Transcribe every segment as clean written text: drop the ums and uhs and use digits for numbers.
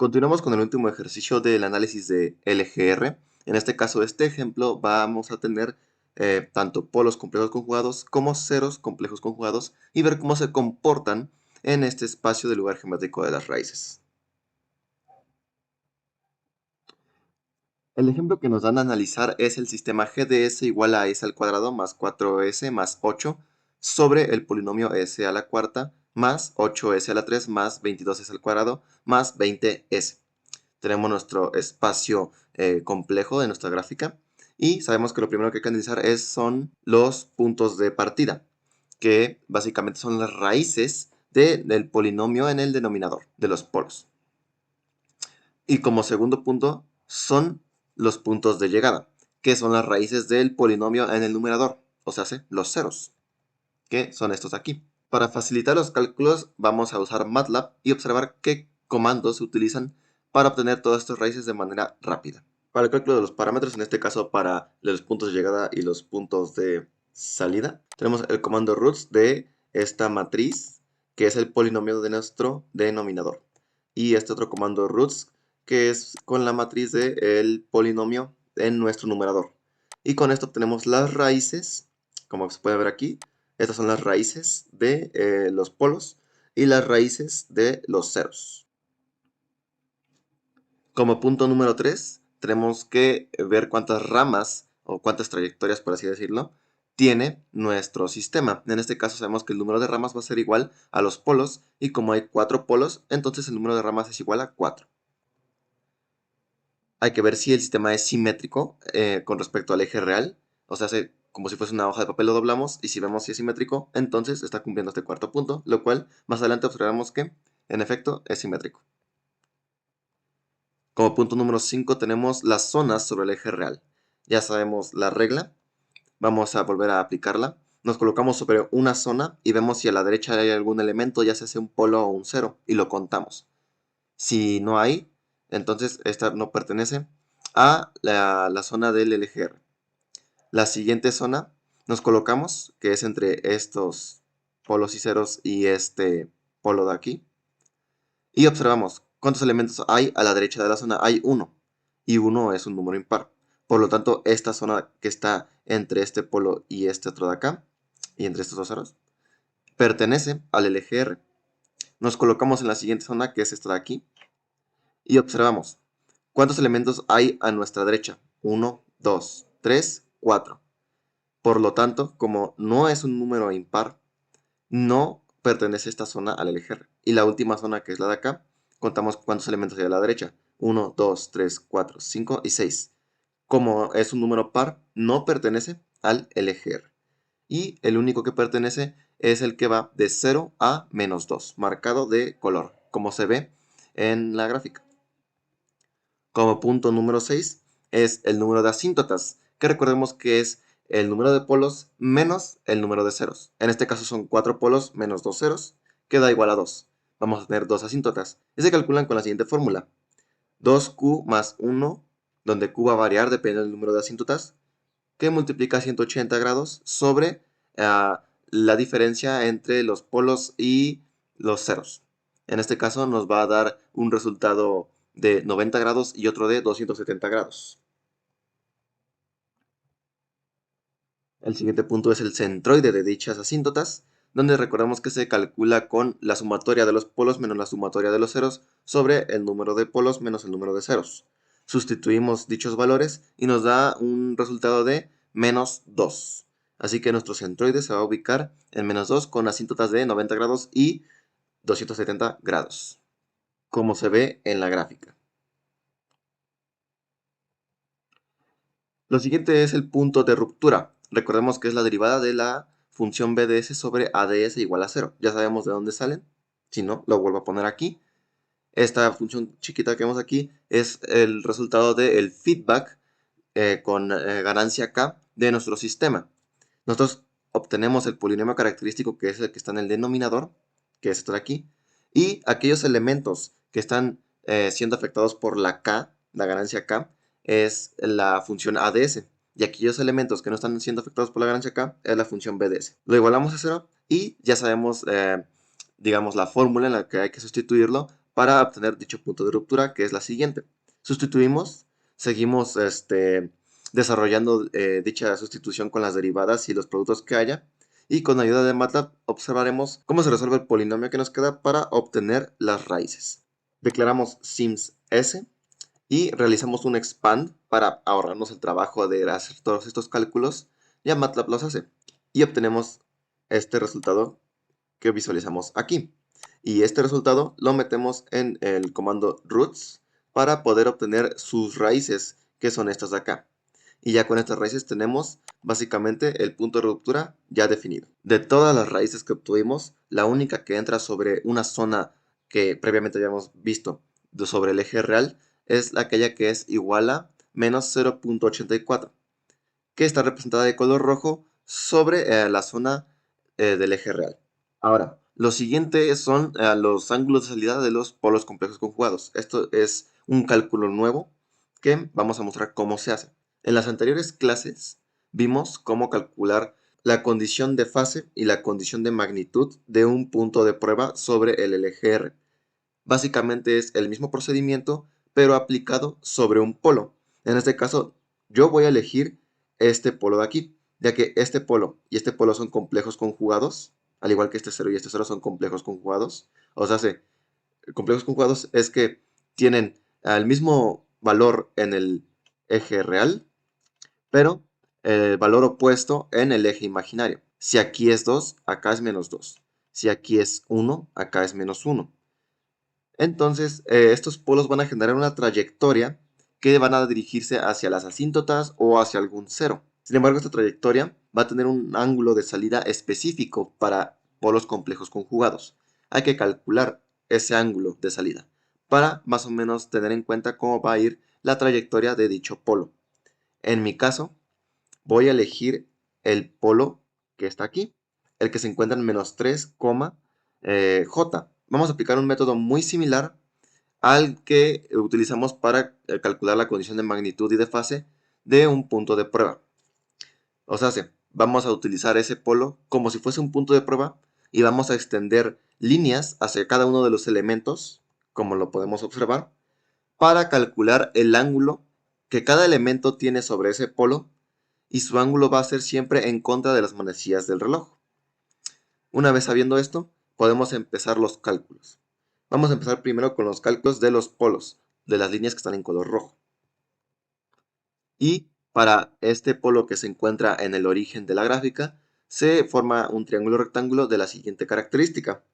Continuamos con el último ejercicio del análisis de LGR. En este caso, este ejemplo, vamos a tener tanto polos complejos conjugados como ceros complejos conjugados y ver cómo se comportan en este espacio del lugar geométrico de las raíces. El ejemplo que nos dan a analizar es el sistema g de s igual a s al cuadrado más 4s más 8 sobre el polinomio s a la cuarta más 8s a la 3 más 22s al cuadrado más 20s. Tenemos nuestro espacio complejo de nuestra gráfica y sabemos que lo primero que hay que analizar son los puntos de partida, que básicamente son las raíces del polinomio en el denominador de los polos. Y como segundo punto son los puntos de llegada, que son las raíces del polinomio en el numerador, o sea, los ceros, que son estos aquí. Para facilitar los cálculos vamos a usar MATLAB y observar qué comandos se utilizan para obtener todas estas raíces de manera rápida. Para el cálculo de los parámetros, en este caso para los puntos de llegada y los puntos de salida, tenemos el comando roots de esta matriz, que es el polinomio de nuestro denominador. Y este otro comando roots, que es con la matriz del polinomio en nuestro numerador. Y con esto obtenemos las raíces, como se puede ver aquí. Estas son las raíces de los polos y las raíces de los ceros. Como punto número 3, tenemos que ver cuántas ramas o cuántas trayectorias, por así decirlo, tiene nuestro sistema. En este caso sabemos que el número de ramas va a ser igual a los polos y como hay 4 polos, entonces el número de ramas es igual a 4. Hay que ver si el sistema es simétrico con respecto al eje real, o sea, como si fuese una hoja de papel lo doblamos y si vemos si es simétrico, entonces está cumpliendo este cuarto punto, lo cual más adelante observamos que en efecto es simétrico. Como punto número 5 tenemos las zonas sobre el eje real. Ya sabemos la regla, vamos a volver a aplicarla. Nos colocamos sobre una zona y vemos si a la derecha hay algún elemento, ya sea un polo o un cero, y lo contamos. Si no hay, entonces esta no pertenece a la zona del LGR. La siguiente zona nos colocamos, que es entre estos polos y ceros y este polo de aquí, y observamos cuántos elementos hay a la derecha de la zona. Hay 1, y 1 es un número impar. Por lo tanto, esta zona que está entre este polo y este otro de acá, y entre estos dos ceros, pertenece al LGR. Nos colocamos en la siguiente zona, que es esta de aquí, y observamos cuántos elementos hay a nuestra derecha. 1, 2, 3, 4. Por lo tanto, como no es un número impar, no pertenece esta zona al LGR. Y la última zona, que es la de acá, contamos cuántos elementos hay a la derecha. 1, 2, 3, 4, 5 y 6. Como es un número par, no pertenece al LGR. Y el único que pertenece es el que va de 0 a menos 2, marcado de color, como se ve en la gráfica. Como punto número 6 es el número de asíntotas, que recordemos que es el número de polos menos el número de ceros. En este caso son 4 polos menos 2 ceros, que da igual a 2. Vamos a tener 2 asíntotas. Y se calculan con la siguiente fórmula. 2q más 1, donde q va a variar dependiendo del número de asíntotas, que multiplica 180 grados sobre la diferencia entre los polos y los ceros. En este caso nos va a dar un resultado de 90 grados y otro de 270 grados. El siguiente punto es el centroide de dichas asíntotas, donde recordamos que se calcula con la sumatoria de los polos menos la sumatoria de los ceros sobre el número de polos menos el número de ceros. Sustituimos dichos valores y nos da un resultado de menos 2. Así que nuestro centroide se va a ubicar en menos 2 con asíntotas de 90 grados y 270 grados, como se ve en la gráfica. Lo siguiente es el punto de ruptura. Recordemos que es la derivada de la función BDS sobre ADS igual a 0. Ya sabemos de dónde salen. Si no, lo vuelvo a poner aquí. Esta función chiquita que vemos aquí es el resultado del feedback con ganancia K de nuestro sistema. Nosotros obtenemos el polinomio característico, que es el que está en el denominador, que es esto de aquí, y aquellos elementos que están siendo afectados por la K, la ganancia K, es la función ADS. Y aquellos elementos que no están siendo afectados por la ganancia K es la función BDS. Lo igualamos a 0 y ya sabemos, digamos, la fórmula en la que hay que sustituirlo para obtener dicho punto de ruptura, que es la siguiente. Sustituimos, seguimos desarrollando dicha sustitución con las derivadas y los productos que haya, y con ayuda de MATLAB observaremos cómo se resuelve el polinomio que nos queda para obtener las raíces. Declaramos sims s y realizamos un expand para ahorrarnos el trabajo de hacer todos estos cálculos. Ya MATLAB los hace y obtenemos este resultado que visualizamos aquí. Y este resultado lo metemos en el comando roots para poder obtener sus raíces, que son estas de acá. Y ya con estas raíces tenemos básicamente el punto de ruptura ya definido. De todas las raíces que obtuvimos, la única que entra sobre una zona que previamente habíamos visto sobre el eje real es aquella que es igual a menos 0.84, que está representada de color rojo sobre la zona del eje real. Ahora, lo siguiente son los ángulos de salida de los polos complejos conjugados. Esto es un cálculo nuevo que vamos a mostrar cómo se hace. En las anteriores clases vimos cómo calcular la condición de fase y la condición de magnitud de un punto de prueba sobre el eje R. Básicamente es el mismo procedimiento, pero aplicado sobre un polo. En este caso, yo voy a elegir este polo de aquí, ya que este polo y este polo son complejos conjugados, al igual que este 0 y este 0 son complejos conjugados. O sea, complejos conjugados es que tienen el mismo valor en el eje real, pero el valor opuesto en el eje imaginario. Si aquí es 2, acá es menos 2. Si aquí es 1, acá es menos 1. Entonces, estos polos van a generar una trayectoria que van a dirigirse hacia las asíntotas o hacia algún cero. Sin embargo, esta trayectoria va a tener un ángulo de salida específico para polos complejos conjugados. Hay que calcular ese ángulo de salida para más o menos tener en cuenta cómo va a ir la trayectoria de dicho polo. En mi caso, voy a elegir el polo que está aquí, el que se encuentra en menos 3, J. Vamos a aplicar un método muy similar al que utilizamos para calcular la condición de magnitud y de fase de un punto de prueba. O sea, vamos a utilizar ese polo como si fuese un punto de prueba y vamos a extender líneas hacia cada uno de los elementos, como lo podemos observar, para calcular el ángulo que cada elemento tiene sobre ese polo, y su ángulo va a ser siempre en contra de las manecillas del reloj. Una vez sabiendo esto, podemos empezar los cálculos. Vamos a empezar primero con los cálculos de los polos, de las líneas que están en color rojo. Y para este polo que se encuentra en el origen de la gráfica, se forma un triángulo rectángulo de la siguiente característica,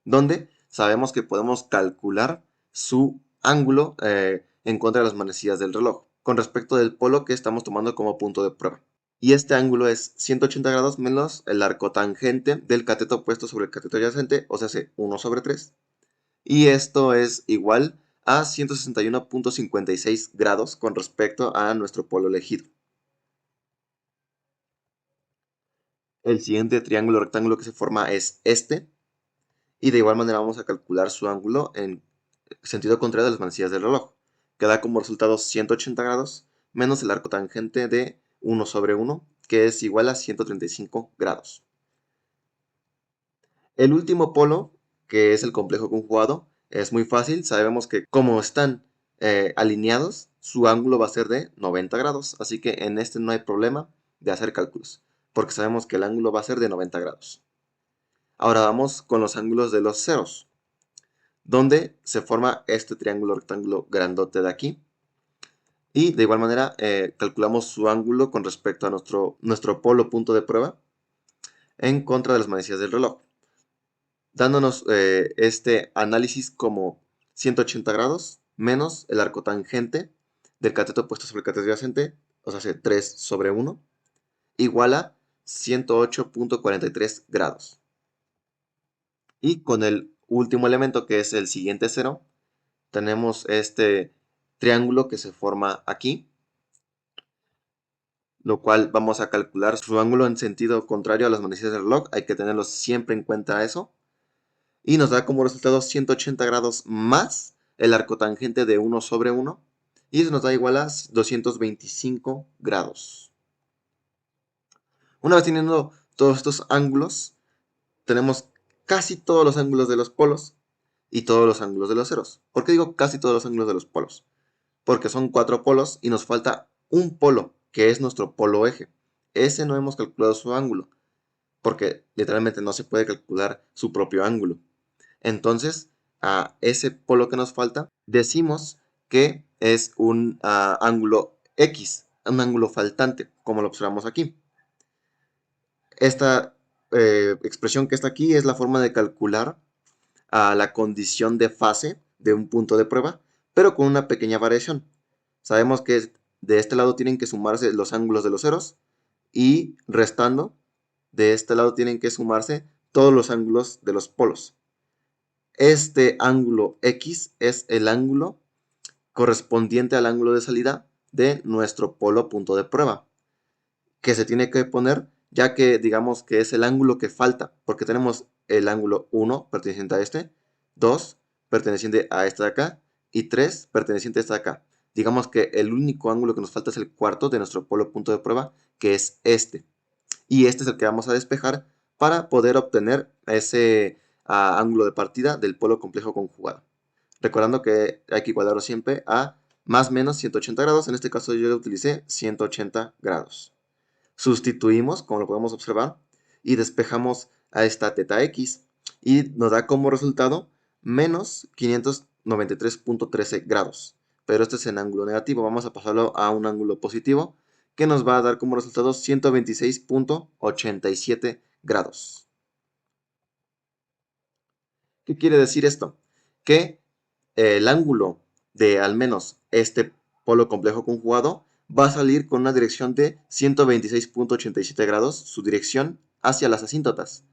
donde sabemos que podemos calcular su ángulo en contra de las manecillas del reloj, con respecto del polo que estamos tomando como punto de prueba. Y este ángulo es 180 grados menos el arco tangente del cateto opuesto sobre el cateto adyacente, o sea, 1 sobre 3. Y esto es igual a 161.56 grados con respecto a nuestro polo elegido. El siguiente triángulo rectángulo que se forma es este, y de igual manera vamos a calcular su ángulo en sentido contrario de las manecillas del reloj, que da como resultado 180 grados menos el arco tangente de 1 sobre 1, que es igual a 135 grados. El último polo, que es el complejo conjugado, es muy fácil. Sabemos que como están alineados, su ángulo va a ser de 90 grados. Así que en este no hay problema de hacer cálculos, porque sabemos que el ángulo va a ser de 90 grados. Ahora vamos con los ángulos de los ceros, donde se forma este triángulo rectángulo grandote de aquí. Y de igual manera calculamos su ángulo con respecto a nuestro polo punto de prueba en contra de las manecillas del reloj, dándonos este análisis como 180 grados menos el arco tangente del cateto opuesto sobre el cateto adyacente, o sea, 3 sobre 1, igual a 108.43 grados. Y con el último elemento, que es el siguiente cero, tenemos este triángulo que se forma aquí, lo cual vamos a calcular su ángulo en sentido contrario a las manecillas del reloj. Hay que tenerlo siempre en cuenta eso. Y nos da como resultado 180 grados más el arco tangente de 1 sobre 1. Y eso nos da igual a 225 grados. Una vez teniendo todos estos ángulos, tenemos casi todos los ángulos de los polos. y todos los ángulos de los ceros. ¿Por qué digo casi todos los ángulos de los polos? Porque son 4 polos y nos falta un polo, que es nuestro polo eje. Ese no hemos calculado su ángulo, porque literalmente no se puede calcular su propio ángulo. Entonces, a ese polo que nos falta, decimos que es un ángulo X, un ángulo faltante, como lo observamos aquí. Esta expresión que está aquí es la forma de calcular la condición de fase de un punto de prueba, pero con una pequeña variación. Sabemos que de este lado tienen que sumarse los ángulos de los ceros y restando, de este lado tienen que sumarse todos los ángulos de los polos. Este ángulo X es el ángulo correspondiente al ángulo de salida de nuestro polo punto de prueba, que se tiene que poner ya que digamos que es el ángulo que falta, porque tenemos el ángulo 1 perteneciente a este, 2 perteneciente a este de acá y 3 perteneciente a este de acá. Digamos que el único ángulo que nos falta es el cuarto de nuestro polo punto de prueba, que es este. Y este es el que vamos a despejar para poder obtener ese ángulo de partida del polo complejo conjugado. Recordando que hay que igualarlo siempre a más o menos 180 grados, en este caso yo utilicé 180 grados. Sustituimos, como lo podemos observar, y despejamos a esta teta x y nos da como resultado menos 593.13 grados. Pero este es en ángulo negativo, vamos a pasarlo a un ángulo positivo que nos va a dar como resultado 126.87 grados. ¿Qué quiere decir esto? Que el ángulo de al menos este polo complejo conjugado va a salir con una dirección de 126.87 grados, su dirección hacia las asíntotas.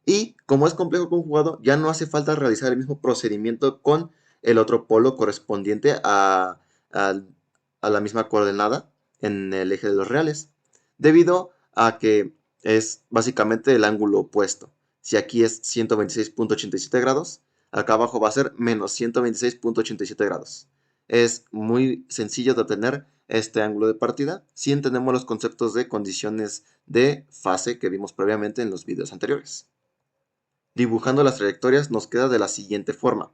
Y como es complejo conjugado, ya no hace falta realizar el mismo procedimiento con el otro polo correspondiente a la misma coordenada en el eje de los reales, debido a que es básicamente el ángulo opuesto. Si aquí es 126.87 grados, acá abajo va a ser menos 126.87 grados. Es muy sencillo de obtener este ángulo de partida si entendemos los conceptos de condiciones de fase que vimos previamente en los videos anteriores. Dibujando las trayectorias nos queda de la siguiente forma.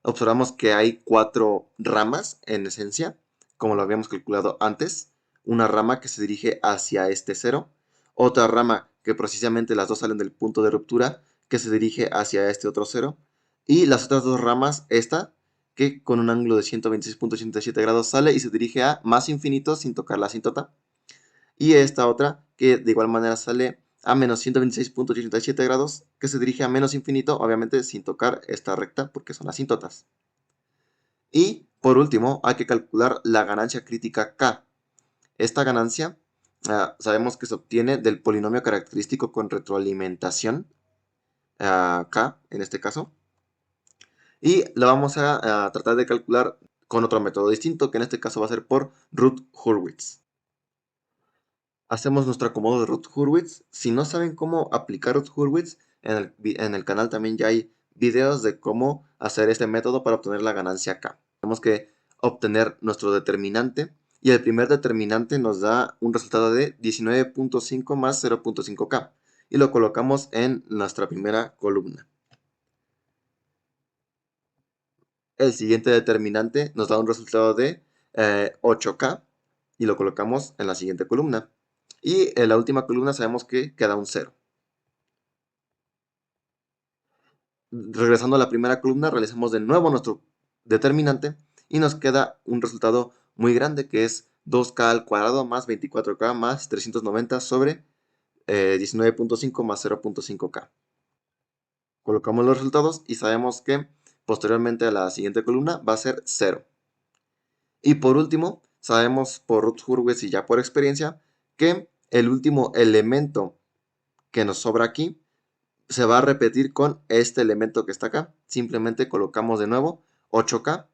Observamos que hay 4 ramas en esencia, como lo habíamos calculado antes. Una rama que se dirige hacia este cero, otra rama que precisamente las dos salen del punto de ruptura, que se dirige hacia este otro cero, y las otras dos ramas, esta, que con un ángulo de 126.87 grados sale y se dirige a más infinito sin tocar la asíntota, y esta otra que de igual manera sale a menos 126.87 grados, que se dirige a menos infinito, obviamente sin tocar esta recta porque son asíntotas. Y por último, hay que calcular la ganancia crítica K. Esta ganancia sabemos que se obtiene del polinomio característico con retroalimentación, K en este caso, y la vamos a tratar de calcular con otro método distinto, que en este caso va a ser por Routh-Hurwitz. Hacemos nuestro acomodo de Routh-Hurwitz. Si no saben cómo aplicar Routh-Hurwitz, en el canal también ya hay videos de cómo hacer este método para obtener la ganancia K. Tenemos que obtener nuestro determinante y el primer determinante nos da un resultado de 19.5 más 0.5K y lo colocamos en nuestra primera columna. El siguiente determinante nos da un resultado de 8K y lo colocamos en la siguiente columna. Y en la última columna sabemos que queda un 0. Regresando a la primera columna, realizamos de nuevo nuestro determinante y nos queda un resultado muy grande que es 2K al cuadrado más 24K más 390 sobre 19.5 más 0.5K. Colocamos los resultados y sabemos que posteriormente a la siguiente columna va a ser 0. Y por último, sabemos por Routh-Hurwitz y ya por experiencia que el último elemento que nos sobra aquí se va a repetir con este elemento que está acá. Simplemente colocamos de nuevo 8K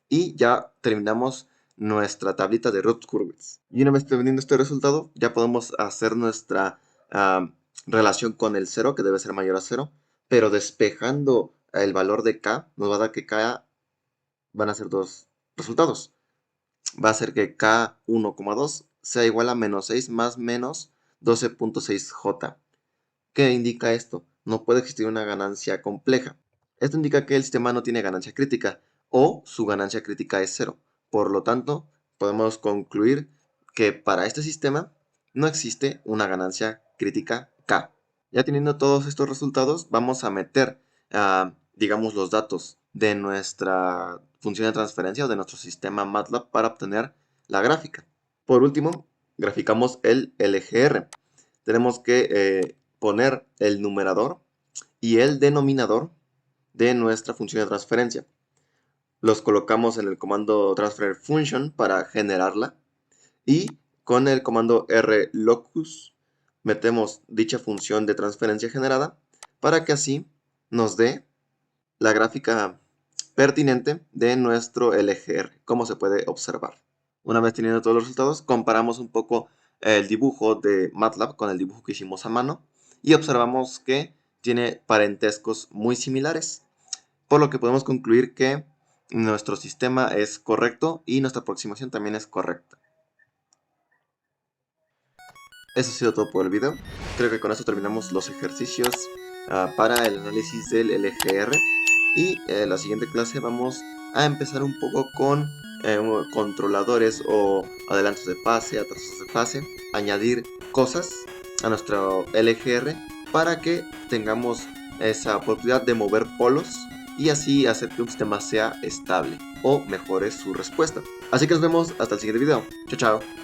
y ya terminamos nuestra tablita de Routh-Hurwitz. Y una vez teniendo este resultado, ya podemos hacer nuestra relación con el 0, que debe ser mayor a 0, pero despejando el valor de K, nos va a dar que K van a ser dos resultados. Va a ser que K1,2 sea igual a menos 6 más menos 12.6J. ¿Qué indica esto? No puede existir una ganancia compleja. Esto indica que el sistema no tiene ganancia crítica o su ganancia crítica es cero. Por lo tanto, podemos concluir que para este sistema no existe una ganancia crítica K. Ya teniendo todos estos resultados, vamos a meter, digamos, los datos de nuestra función de transferencia o de nuestro sistema MATLAB para obtener la gráfica. Por último, graficamos el LGR. Tenemos que poner el numerador y el denominador de nuestra función de transferencia. Los colocamos en el comando transfer function para generarla y con el comando rlocus metemos dicha función de transferencia generada para que así nos dé la gráfica pertinente de nuestro LGR, como se puede observar. Una vez teniendo todos los resultados, comparamos un poco el dibujo de MATLAB con el dibujo que hicimos a mano y observamos que tiene parentescos muy similares, por lo que podemos concluir que nuestro sistema es correcto y nuestra aproximación también es correcta. Eso ha sido todo por el video. Creo que con eso terminamos los ejercicios para el análisis del LGR. Y en la siguiente clase vamos a empezar un poco con controladores o adelantos de fase, atrasos de fase. Añadir cosas a nuestro LGR para que tengamos esa oportunidad de mover polos y así hacer que un sistema sea estable o mejore su respuesta. Así que nos vemos hasta el siguiente video. Chao, chao.